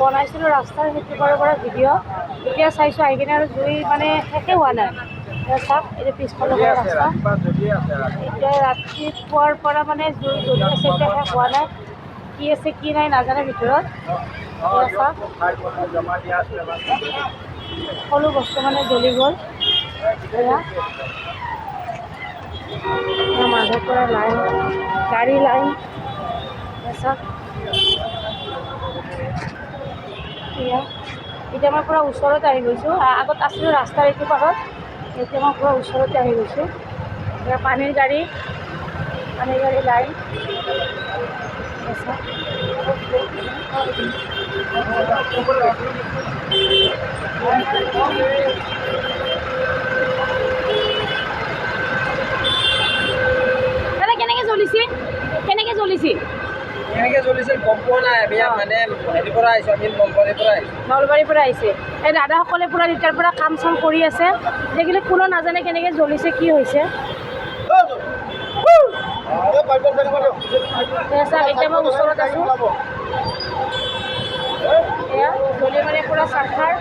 বনাইছিলোঁ ৰাস্তাৰ সেইটো পৰা ভিডিঅ'। এতিয়া চাইছোঁ আহি কিনে আৰু জুই মানে শেষে হোৱা নাই। চাওক এতিয়া পিছফালৰ পৰা ৰাস্তা, এতিয়া ৰাতিপুৱাৰ পৰা মানে জুই জ্বলি আছে, এতিয়া শেষ হোৱা নাই। কি আছে কি নাই নাজানে ভিতৰত। চাওক সকলো বস্তু মানে জ্বলি গ'ল। মাজৰ পৰা লাইন, গাড়ী লাইন, চাওক এতিয়া মই পূৰা ওচৰত আহি গৈছোঁ। আগত আছিলোঁ ৰাস্তাৰ এইটো পাৰত, এতিয়া মই পূৰা ওচৰতে আহি গৈছোঁ। এতিয়া পানীৰ গাড়ী লাইন, দাদা কেনেকৈ জ্বলিছে, কেনেকৈ জ্বলিছে? কেনেকৈ জ্বলিছিল গম পোৱা নাই। আমি মানে হেৰিৰ পৰা আহিছোঁ, আমি নলবাৰীৰ পৰা আহিছে। এই দাদাসকলে পূৰা তেতিয়াৰ পৰা কাম চাম কৰি আছে, দেখিলে কোনো নাজানে কেনেকৈ জ্বলিছে কি হৈছে। এতিয়া মই ওচৰত আছোঁ, এয়া জ্বলি মানে পূৰা চাফাৰ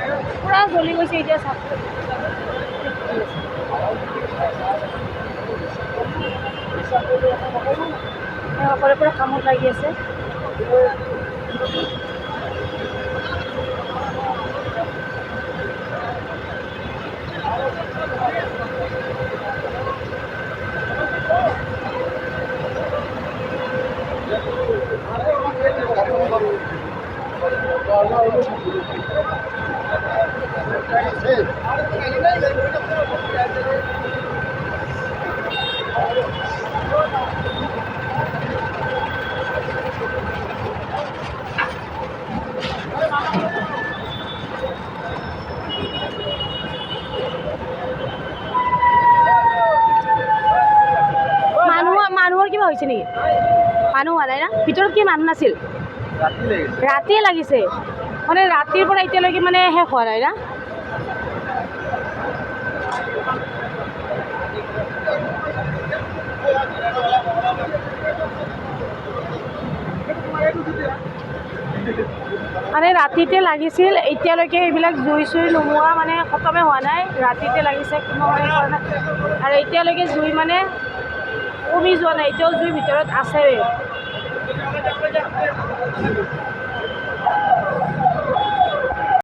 পূৰা জ্বলি গৈছে। এতিয়া চাফাৰ সকলোৰে পৰা কামত লাগি আছে। মানুহৰ কিবা হৈছে নেকি? মানুহ হোৱা নাই না? ভিতৰত কি মানুহ নাছিল? ৰাতিয়ে লাগিছে মানে ৰাতিৰ পৰা এতিয়ালৈকে মানে শেষ হোৱা নাই না? মানে ৰাতিতে লাগিছিল, এতিয়ালৈকে এইবিলাক জুই চুই নোমোৱা মানে খতমে হোৱা নাই। ৰাতিতে লাগিছে, কোনো মানে কৰা নাই। আৰু এতিয়ালৈকে জুই মানে কমি যোৱা নাই, এতিয়াও জুই ভিতৰত আছে।